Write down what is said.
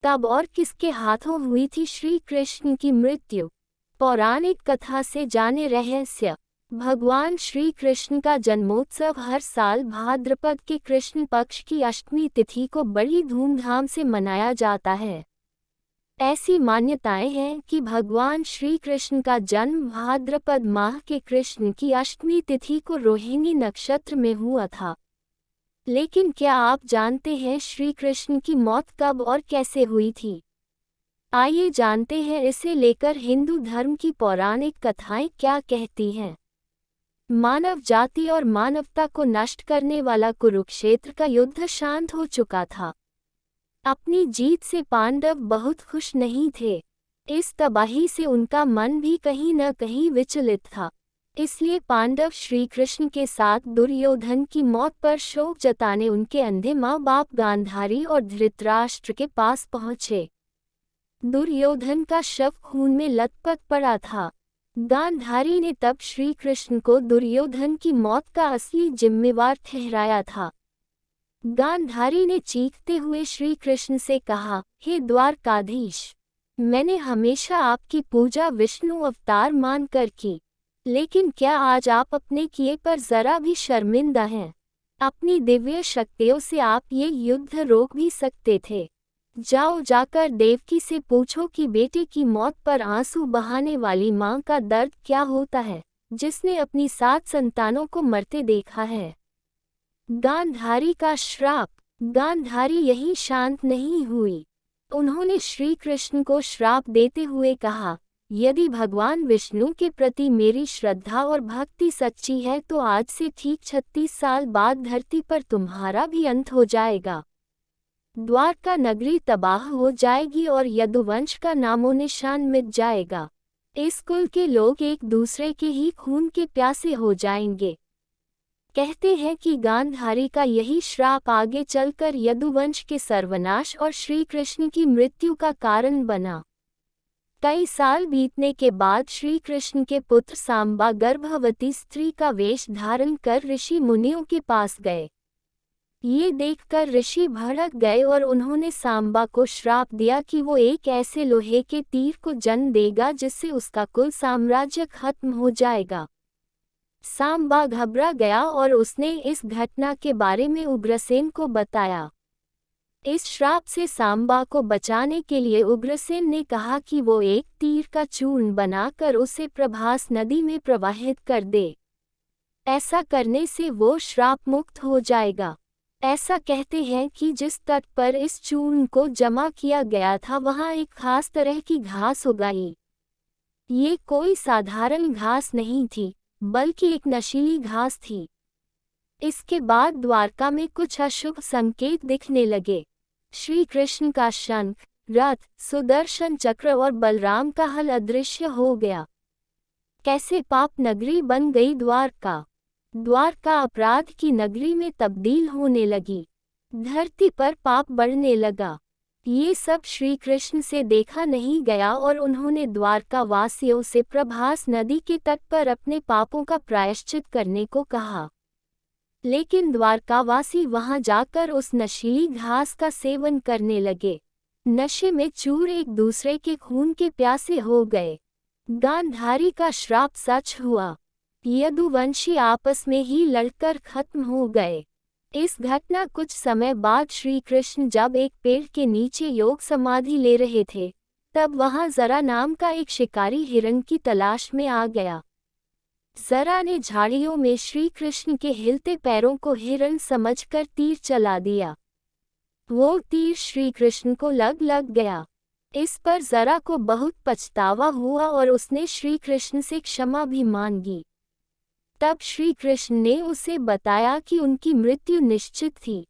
कब और किसके हाथों हुई थी श्री कृष्ण की मृत्यु? पौराणिक कथा से जाने रहस्य। भगवान श्री कृष्ण का जन्मोत्सव हर साल भाद्रपद के कृष्ण पक्ष की अष्टमी तिथि को बड़ी धूमधाम से मनाया जाता है। ऐसी मान्यताएं हैं कि भगवान श्री कृष्ण का जन्म भाद्रपद माह के कृष्ण की अष्टमी तिथि को रोहिणी नक्षत्र में हुआ था। लेकिन क्या आप जानते हैं श्री कृष्ण की मौत कब और कैसे हुई थी? आइए जानते हैं इसे लेकर हिंदू धर्म की पौराणिक कथाएं क्या कहती हैं। मानव जाति और मानवता को नष्ट करने वाला कुरुक्षेत्र का युद्ध शांत हो चुका था। अपनी जीत से पांडव बहुत खुश नहीं थे। इस तबाही से उनका मन भी कहीं न कहीं विचलित था। इसलिए पांडव श्री कृष्ण के साथ दुर्योधन की मौत पर शोक जताने उनके अंधे माँ बाप गांधारी और धृतराष्ट्र के पास पहुँचे। दुर्योधन का शव खून में लथपथ पड़ा था। गांधारी ने तब श्री कृष्ण को दुर्योधन की मौत का असली जिम्मेवार ठहराया था। गांधारी ने चीखते हुए श्री कृष्ण से कहा, हे द्वारकाधीश, मैंने हमेशा आपकी पूजा विष्णु अवतार मानकर की, लेकिन क्या आज आप अपने किए पर जरा भी शर्मिंदा हैं? अपनी दिव्य शक्तियों से आप ये युद्ध रोक भी सकते थे। जाओ जाकर देवकी से पूछो कि बेटे की मौत पर आंसू बहाने वाली मां का दर्द क्या होता है, जिसने अपनी 7 संतानों को मरते देखा है। गांधारी का श्राप। गांधारी यही शांत नहीं हुई। उन्होंने श्री कृष्ण को श्राप देते हुए कहा, यदि भगवान विष्णु के प्रति मेरी श्रद्धा और भक्ति सच्ची है तो आज से ठीक 36 साल बाद धरती पर तुम्हारा भी अंत हो जाएगा। द्वारका नगरी तबाह हो जाएगी और यदुवंश का नामो निशान मिट जाएगा। इस कुल के लोग एक दूसरे के ही खून के प्यासे हो जाएंगे। कहते हैं कि गांधारी का यही श्राप आगे चलकर यदुवंश के सर्वनाश और श्री कृष्ण की मृत्यु का कारण बना। कई साल बीतने के बाद श्री कृष्ण के पुत्र सांबा गर्भवती स्त्री का वेश धारण कर ऋषि मुनियों के पास गए। ये देखकर ऋषि भड़क गए और उन्होंने सांबा को श्राप दिया कि वो एक ऐसे लोहे के तीर को जन्म देगा जिससे उसका कुल साम्राज्य खत्म हो जाएगा। सांबा घबरा गया और उसने इस घटना के बारे में उग्रसेन को बताया। इस श्राप से सांबा को बचाने के लिए उग्रसेन ने कहा कि वो एक तीर का चूर्ण बनाकर उसे प्रभास नदी में प्रवाहित कर दे। ऐसा करने से वो श्राप मुक्त हो जाएगा। ऐसा कहते हैं कि जिस तट पर इस चूर्ण को जमा किया गया था वहां एक खास तरह की घास उगाई। ये कोई साधारण घास नहीं थी, बल्कि एक नशीली घास थी। इसके बाद द्वारका में कुछ अशुभ संकेत दिखने लगे। श्री कृष्ण का शंख, रथ, सुदर्शन चक्र और बलराम का हल अदृश्य हो गया। कैसे पाप नगरी बन गई द्वारका। द्वारका अपराध की नगरी में तब्दील होने लगी। धरती पर पाप बढ़ने लगा। ये सब श्री कृष्ण से देखा नहीं गया और उन्होंने द्वारका वासियों से प्रभास नदी के तट पर अपने पापों का प्रायश्चित करने को कहा। लेकिन द्वारकावासी वहां जाकर उस नशीली घास का सेवन करने लगे। नशे में चूर एक दूसरे के खून के प्यासे हो गए। गांधारी का श्राप सच हुआ। यदुवंशी आपस में ही लड़कर खत्म हो गए। इस घटना कुछ समय बाद श्री कृष्ण जब एक पेड़ के नीचे योग समाधि ले रहे थे, तब वहां जरा नाम का एक शिकारी हिरण की तलाश में आ गया। जरा ने झाड़ियों में श्री कृष्ण के हिलते पैरों को हिरण समझकर तीर चला दिया। वो तीर श्री कृष्ण को लग गया। इस पर जरा को बहुत पछतावा हुआ और उसने श्री कृष्ण से क्षमा भी मांगी। तब श्री कृष्ण ने उसे बताया कि उनकी मृत्यु निश्चित थी।